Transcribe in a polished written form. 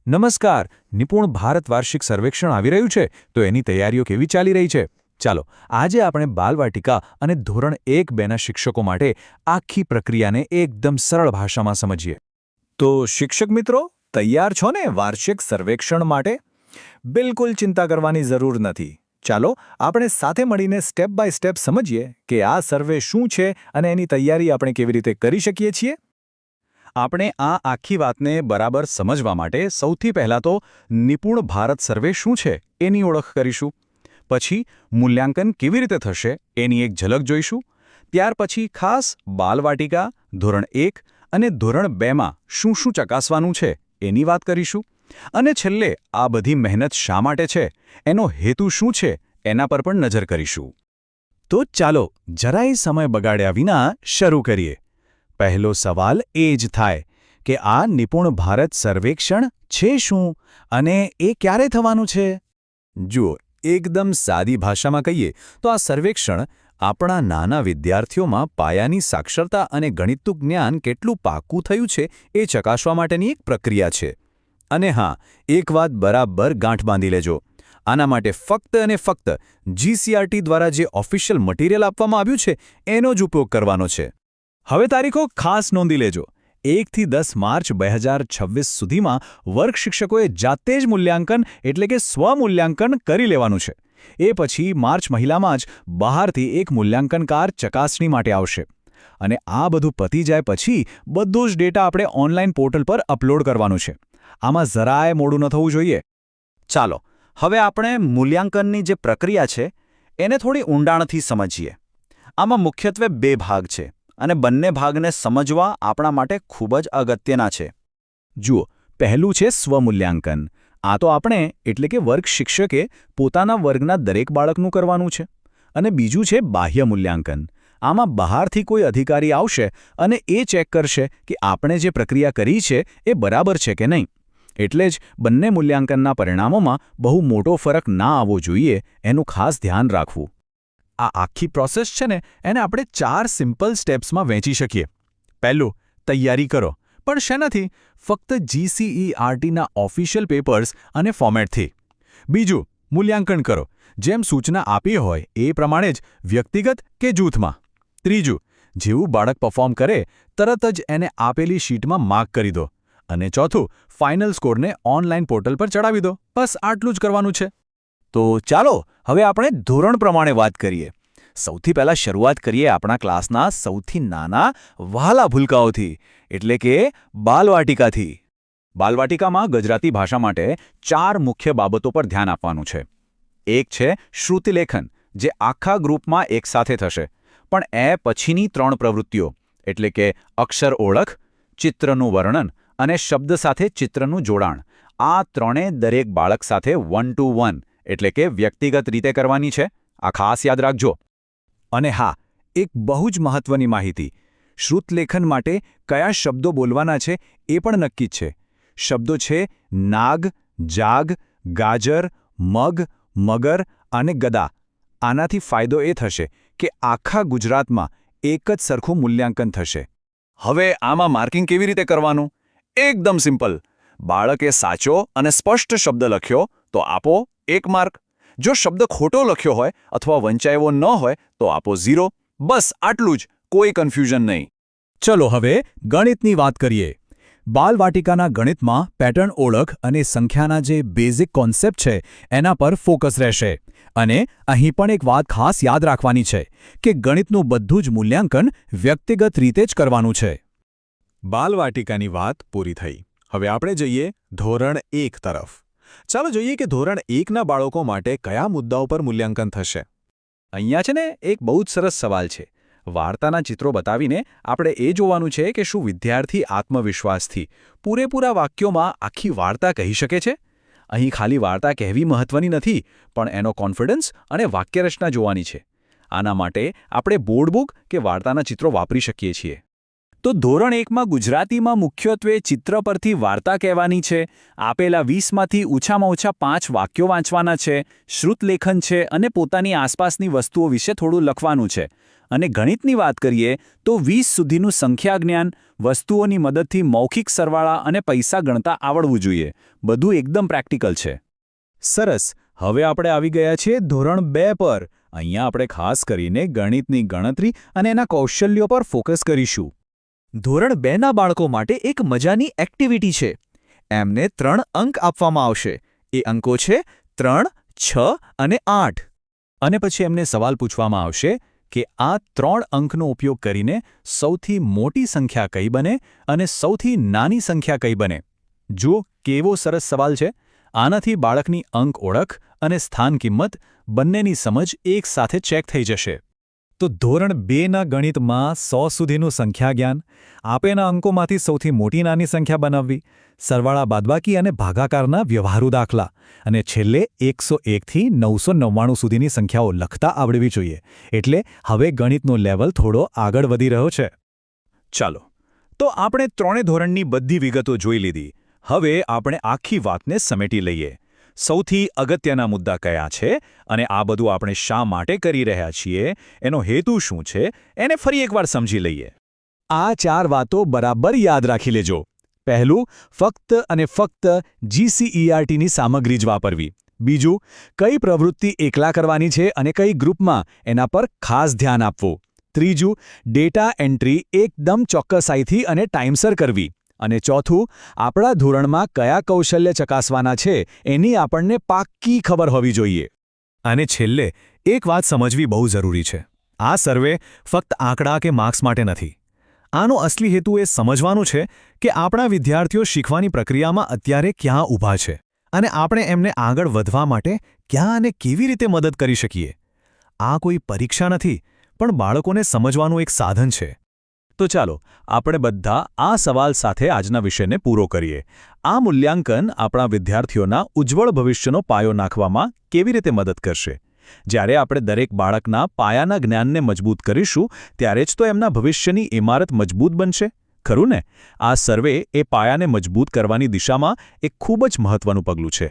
નમસ્કાર. નિપુણ ભારત વાર્ષિક સર્વેક્ષણ આવી રહ્યું છે તો એની તૈયારીઓ કેવી ચાલી રહી છે? ચાલો આજે આપણે બાલવાટિકા અને ધોરણ 1-2ના શિક્ષકો માટે આખી પ્રક્રિયાને એકદમ સરળ ભાષામાં સમજીએ. તો શિક્ષક મિત્રો, તૈયાર છો ને વાર્ષિક સર્વેક્ષણ માટે? બિલકુલ ચિંતા કરવાની જરૂર નથી. ચાલો આપણે સાથે મળીને સ્ટેપ બાય સ્ટેપ સમજીએ કે આ સર્વે શું છે અને એની તૈયારી આપણે કેવી રીતે કરી શકીએ છીએ. આપણે આ આખી વાતને બરાબર સમજવા માટે સૌથી પહેલાં તો નિપુણ ભારત સર્વે શું છે એની ઓળખ કરીશું. પછી મૂલ્યાંકન કેવી રીતે થશે એની એક ઝલક જોઈશું. ત્યાર પછી ખાસ બાલવાટિકા, ધોરણ 1 અને ધોરણ 2માં શું શું ચકાસવાનું છે એની વાત કરીશું. અને છેલ્લે આ બધી મહેનત શા માટે છે, એનો હેતુ શું છે એના પર પણ નજર કરીશું. તો ચાલો જરાય સમય બગાડ્યા વિના શરૂ કરીએ. પહેલો સવાલ એ જ થાય કે આ નિપુણ ભારત સર્વેક્ષણ છે શું અને એ ક્યારે થવાનું છે? જુઓ, એકદમ સાદી ભાષામાં કહીએ તો આ સર્વેક્ષણ આપણા નાના વિદ્યાર્થીઓમાં પાયાની સાક્ષરતા અને ગણિતનું જ્ઞાન કેટલું પાક્કું થયું છે એ ચકાસવા માટેની એક પ્રક્રિયા છે. અને હા, એક વાત બરાબર ગાંઠ બાંધી લેજો. આના માટે ફક્ત અને ફક્ત GCRT દ્વારા જે ઓફિશિયલ મટીરિયલ આપવામાં આવ્યું છે એનો જ ઉપયોગ કરવાનો છે. હવે તારીખો ખાસ નોંધી લેજો. 1 થી 10 માર્ચ 2026 સુધીમાં વર્ગ શિક્ષકોએ જાતે જ મૂલ્યાંકન એટલે કે સ્વમૂલ્યાંકન કરી લેવાનું છે. એ પછી માર્ચ મહિનામાં જ બહારથી એક મૂલ્યાંકનકાર ચકાસણી માટે આવશે. અને આ બધું પતી જાય પછી બધો જ ડેટા આપણે ઓનલાઈન પોર્ટલ પર અપલોડ કરવાનું છે. આમાં જરાય મોડું ન થવું જોઈએ. ચાલો હવે આપણે મૂલ્યાંકનની જે પ્રક્રિયા છે એને થોડી ઊંડાણથી સમજીએ. આમાં મુખ્યત્વે 2 ભાગ છે અને બંને ભાગને સમજવા આપણા માટે ખૂબ જ અગત્યના છે. જુઓ, પહેલું છે સ્વમૂલ્યાંકન. આ તો આપણે એટલે કે વર્ગ શિક્ષકે પોતાના વર્ગના દરેક બાળકનું કરવાનું છે. અને બીજું છે બાહ્ય મૂલ્યાંકન. આમાં બહારથી કોઈ અધિકારી આવશે અને એ ચેક કરશે કે આપણે જે પ્રક્રિયા કરી છે એ બરાબર છે કે નહીં. એટલે જ બંને મૂલ્યાંકનના પરિણામોમાં બહુ મોટો ફરક ના આવવો જોઈએ એનું ખાસ ધ્યાન રાખવું. આ આખી પ્રોસેસ છે ને એને આપણે 4 સિમ્પલ સ્ટેપ્સમાં વહેંચી શકીએ. પહેલું, તૈયારી કરો. પણ શેનાથી? ફક્ત GCERTના ઓફિશિયલ પેપર્સ અને ફોર્મેટથી. બીજું, મૂલ્યાંકન કરો. જેમ સૂચના આપી હોય એ પ્રમાણે જ વ્યક્તિગત કે જૂથમાં. ત્રીજું, જેવું બાળક પરફોર્મ કરે તરત જ એને આપેલી શીટમાં માર્ક કરી દો. અને ચોથું, ફાઇનલ સ્કોરને ઓનલાઈન પોર્ટલ પર ચડાવી દો. બસ આટલું જ કરવાનું છે. તો ચાલો હવે આપણે ધોરણ પ્રમાણે વાત કરીએ. સૌથી પહેલા શરૂઆત કરીએ આપણા ક્લાસના સૌથી નાના વહાલા ભૂલકાઓથી, એટલે કે બાલવાટિકાથી. બાલવાટિકામાં ગુજરાતી ભાષા માટે 4 મુખ્ય બાબતો પર ધ્યાન આપવાનું છે. એક છે શ્રુતિલેખન, જે આખા ગ્રુપમાં એકસાથે થશે. પણ એ પછીની 3 પ્રવૃત્તિઓ એટલે કે અક્ષર ઓળખ, ચિત્રનું વર્ણન અને શબ્દ સાથે ચિત્રનું જોડાણ, આ ત્રણે દરેક બાળક સાથે 1 to 1 એટલે કે વ્યક્તિગત રીતે કરવાની છે. આ ખાસ યાદ રાખજો. અને હા, એક બહુ જ મહત્વની માહિતી. શ્રુતલેખન માટે કયા શબ્દો બોલવાના છે એ પણ નક્કી જ છે. શબ્દો છે નાગ, જાગ, ગાજર, મગ, મગર અને ગદા. આનાથી ફાયદો એ થશે કે આખા ગુજરાતમાં એક જ સરખું મૂલ્યાંકન થશે. હવે આમાં માર્કિંગ કેવી રીતે કરવાનું? એકદમ સિમ્પલ. બાળકે સાચો અને સ્પષ્ટ શબ્દ લખ્યો તો આપો 1 માર્ક. જો શબ્દ ખોટો લખ્યો હોય અથવા વંચાયેલો ન હોય તો આપો 0. બસ આટલું જ, કોઈ કન્ફ્યુઝન નહીં. ચલો હવે ગણિતની વાત કરીએ. બાલવાટિકાના ગણિતમાં પેટર્ન ઓળખ અને સંખ્યાના જે બેઝિક કોન્સેપ્ટ છે એના પર ફોકસ રહેશે. અને અહીં પણ એક વાત ખાસ યાદ રાખવાની છે કે ગણિતનું બધું જ મૂલ્યાંકન વ્યક્તિગત રીતે જ કરવાનું છે. બાલવાટિકાની વાત પૂરી થઈ. હવે આપણે જઈએ ધોરણ 1 તરફ. ચાલો જોઈએ કે ધોરણ 1ના બાળકો માટે કયા મુદ્દાઓ પર મૂલ્યાંકન થશે. અહીંયા છે ને એક બહુ જ સરસ સવાલ છે. વાર્તાના ચિત્રો બતાવીને આપણે એ જોવાનું છે કે શું વિદ્યાર્થી આત્મવિશ્વાસથી પૂરેપૂરા વાક્યોમાં આખી વાર્તા કહી શકે છે. અહીં ખાલી વાર્તા કહેવી મહત્વની નથી, પણ એનો કોન્ફિડન્સ અને વાક્યરચના જોવાની છે. આના માટે આપણે બોર્ડ બુક કે વાર્તાના ચિત્રો વાપરી શકીએ છીએ. તો ધોરણ 1માં ગુજરાતીમાં મુખ્યત્વે ચિત્ર પરથી વાર્તા કહેવાની છે, આપેલા 20માંથી ઓછામાં ઓછા 5 વાક્યો વાંચવાના છે, શ્રુતલેખન છે અને પોતાની આસપાસની વસ્તુઓ વિશે થોડું લખવાનું છે. અને ગણિતની વાત કરીએ તો 20 સુધીનું સંખ્યા જ્ઞાન, વસ્તુઓની મદદથી મૌખિક સરવાળા અને પૈસા ગણતા આવડવું જોઈએ. બધું એકદમ પ્રેક્ટિકલ છે. સરસ. હવે આપણે આવી ગયા છીએ ધોરણ 2 પર. અહીંયા આપણે ખાસ કરીને ગણિતની ગણતરી અને એના કૌશલ્યો પર ફોકસ કરીશું. ધોરણ 2ના બાળકો માટે એક મજાની એક્ટિવિટી છે. એમને 3 અંક આપવામાં આવશે. એ અંકો છે 3, 6 અને 8. અને પછી એમને સવાલ પૂછવામાં આવશે કે આ 3 અંકનો ઉપયોગ કરીને સૌથી મોટી સંખ્યા કઈ બને અને સૌથી નાની સંખ્યા કઈ બને. જુઓ કેવો સરસ સવાલ છે. આનાથી બાળકની અંક ઓળખ અને સ્થાન કિંમત બંનેની સમજ એકસાથે ચેક થઈ જશે. તો ધોરણ 2ના ગણિતમાં 100 સુધીનું સંખ્યા જ્ઞાન, આપેલા અંકોમાંથી સૌથી મોટી નાની સંખ્યા બનાવવી, સરવાળા બાદબાકી અને ભાગાકારના વ્યવહારુ દાખલા, અને છેલ્લે 101થી 999 સુધીની સંખ્યાઓ લખતા આવડવી જોઈએ. એટલે હવે ગણિતનો લેવલ થોડો આગળ વધી રહ્યો છે. ચાલો, તો આપણે 3 ધોરણની બધી વિગતો જોઈ લીધી. હવે આપણે આખી વાતને સમેટી લઈએ. સૌથી અગત્યના મુદ્દા કયા છે અને આ બધું આપણે શા માટે કરી રહ્યા છીએ, એનો હેતુ શું છે, એને ફરી એકવાર સમજી લઈએ. આ 4 વાતો બરાબર યાદ રાખી લેજો. પહેલું, ફક્ત અને ફક્ત GCERTની સામગ્રી જ વાપરવી. બીજું, કઈ પ્રવૃત્તિ એકલા કરવાની છે અને કઈ ગ્રુપમાં, એના પર ખાસ ધ્યાન આપવું. ત્રીજું, ડેટા એન્ટ્રી એકદમ ચોક્કસાઈથી અને ટાઈમસર કરવી. અને ચોથું, આપણા ધોરણમાં કયા કૌશલ્ય ચકાસવાના છે એની આપણને પાક્કી ખબર હોવી જોઈએ. અને છેલ્લે એક વાત સમજવી બહુ જરૂરી છે. આ સર્વે ફક્ત આંકડા કે માર્ક્સ માટે નથી. આનો અસલી હેતુ એ સમજવાનું છે કે આપણા વિદ્યાર્થીઓ શીખવાની પ્રક્રિયામાં અત્યારે ક્યાં ઊભા છે અને આપણે એમને આગળ વધવા માટે ક્યાં અને કેવી રીતે મદદ કરી શકીએ. આ કોઈ પરીક્ષા નથી, પણ બાળકોને સમજવાનું એક સાધન છે. તો ચાલો આપણે બધા આ સવાલ સાથે આજના વિષયને પૂરો કરીએ. આ મૂલ્યાંકન આપણા વિદ્યાર્થીઓના ઉજ્જવળ ભવિષ્યનો પાયો નાખવામાં કેવી રીતે મદદ કરશે? જ્યારે આપણે દરેક બાળકના પાયાના જ્ઞાનને મજબૂત કરીશું, ત્યારે જ તો એમના ભવિષ્યની ઇમારત મજબૂત બનશે. ખરું ને? આ સર્વે એ પાયાને મજબૂત કરવાની દિશામાં એક ખૂબ જ મહત્વનું પગલું છે.